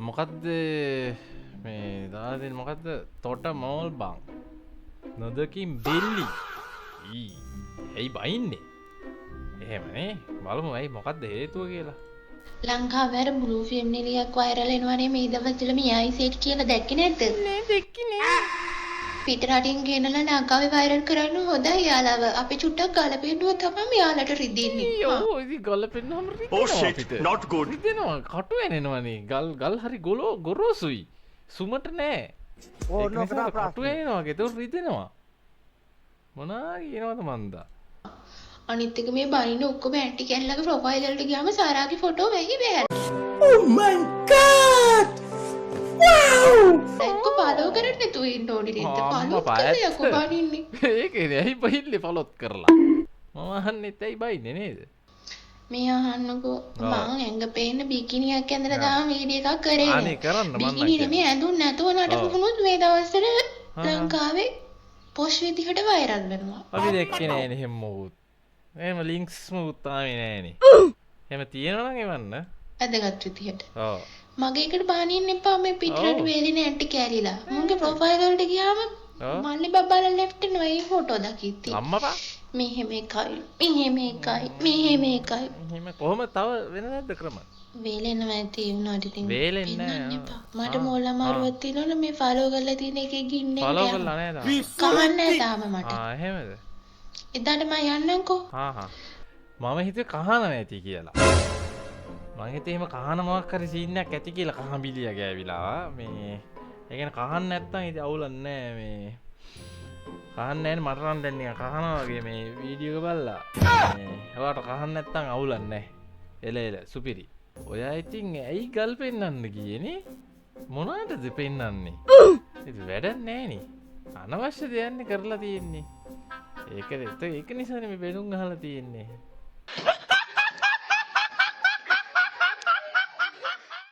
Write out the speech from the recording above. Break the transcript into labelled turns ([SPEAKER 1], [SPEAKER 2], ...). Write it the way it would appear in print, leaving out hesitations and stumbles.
[SPEAKER 1] මොකක්ද මේ දාලා දෙන්නේ මොකක්ද තොට මෝල් බං නොදකින් බෙල්ලි ඇයි බයින්නේ එහෙමනේ බලමු ඇයි මොකක්ද හේතුව කියලා
[SPEAKER 2] ලංකාවේ අර බ්ලූ ෆිල්ම් නිලියක් වයිරල් වෙනවනේ මේ දවස්වල මේ ආයිසෙට් කියලා දැක්කේ නැද්ද?
[SPEAKER 1] නෑ දැක්කේ නෑ
[SPEAKER 2] පිට රටින් ගෙනලා ලංකාවේ වයිරල් කරන්න හොඳයි යාළුව. අපි චුට්ටක් ගලපෙන්නුව තමයි යාළුවට රිදෙන්නේ.
[SPEAKER 1] යෝ ඉතින් ගල පෙන්නම රිදෙනවා.
[SPEAKER 3] Oh shit, not good.
[SPEAKER 1] රිදෙනවා කටු වෙනනවනේ ගල් හරි ගොරෝසුයි. සුමට නෑ.
[SPEAKER 4] ඕ නෝ
[SPEAKER 1] කටු වෙනවා ඒක රිදෙනවා. මොනා කියනවද මන්දා?
[SPEAKER 2] අනිත් එක මේ බනින්න ඔක්කොම ඇන්ටි කැන්ලගේ ප්‍රොෆයිල් වලට ගියාම සාරාගේ photo වෙහි බෑන.
[SPEAKER 4] Oh my god! Wow!
[SPEAKER 2] එක්ක පාලෝ කරන්න නැතුව ඉන්න ඕනේ නේද? පාලෝ කරලා යකෝ බනින්නේ.
[SPEAKER 1] ඒකේ ඇයි බයිල්ලේ ෆලොත් කරලා. මම අහන්නෙත් ඇයි බයින්නේ නේද?
[SPEAKER 2] මේ අහන්නකෝ මං ඇඟ පේන්න බිකිනියක් ඇඳලා දාම වීඩියෝ එකක් කරේ.
[SPEAKER 1] අනේ කරන්න මම
[SPEAKER 2] බිකිනි නෙමෙයි ඇඳුම් නැතුව නටපුණොත් මේ දවස්වල ලංකාවේ පොෂ් විදිහට වයිරල් වෙනවා.
[SPEAKER 1] අපි දැක්කේ නෑනේ හැම මොකුත්. එහෙම ලින්ක්ස් මොකුත් තාමේ නෑනේ. එහෙම තියෙනවා නම් එවන්න.
[SPEAKER 2] ඇදගත් විදිහට.
[SPEAKER 1] ඔව්.
[SPEAKER 2] මගේ එකට බානින්න එපා මේ පිටරට වේලිනේ ඇන්ටි කැරිලා. මුන්ගේ ප්‍රොෆයිල් වලට ගියාම මල්ලි බබාලා ලෙෆ්ට් නොයි ෆොටෝ දකිද්දි.
[SPEAKER 1] අම්මපා
[SPEAKER 2] මෙහෙම එකයි මෙහෙම එකයි මෙහෙම එකයි.
[SPEAKER 1] එහෙම කොහොම තව වෙන නැද්ද ක්‍රම?
[SPEAKER 2] වේලෙනවා ඇති උනාට ඉතින්.
[SPEAKER 1] වේලෙන්නේ නෑ.
[SPEAKER 2] මට මොළ අමාරුවක් තියෙනවනේ මේ ෆලෝ කරලා තියෙන එකේ ගින්නේ.
[SPEAKER 1] ෆලෝ කරලා නෑ තාම.
[SPEAKER 2] කවන්නේ නෑ තාම මට.
[SPEAKER 1] එහෙමද?
[SPEAKER 2] එදාට මම යන්නම්කෝ.
[SPEAKER 1] මම හිතුවේ කහන නැති කියලා. මං හිතුවේ එහෙම කහන මොකක් හරි සීන් එකක් ඇති කියලා කහන් බිලිය ගෑවිලා මේ ඒ කියන්නේ කහන් නැත්තම් ඉතින් අවුලක් නෑ මේ කහන් නෑනේ මට නම් දැන් නිකන් කහනවා වගේ මේ වීඩියෝ එක බලලා මේ ඔයාට කහන් නැත්තම් අවුලක් නෑ එල සුපිරි ඔයා ඉතින් ඇයි ගල් පෙන්නන්න ගියේනේ මොනවටද පෙන්නන්නේ ඉතින් වැඩක් නෑනේ අනවශ්‍ය දෙයක් කරලා තියෙන්නේ ඒක නිසානේ මේ බෙනුම් අහලා තියෙන්නේ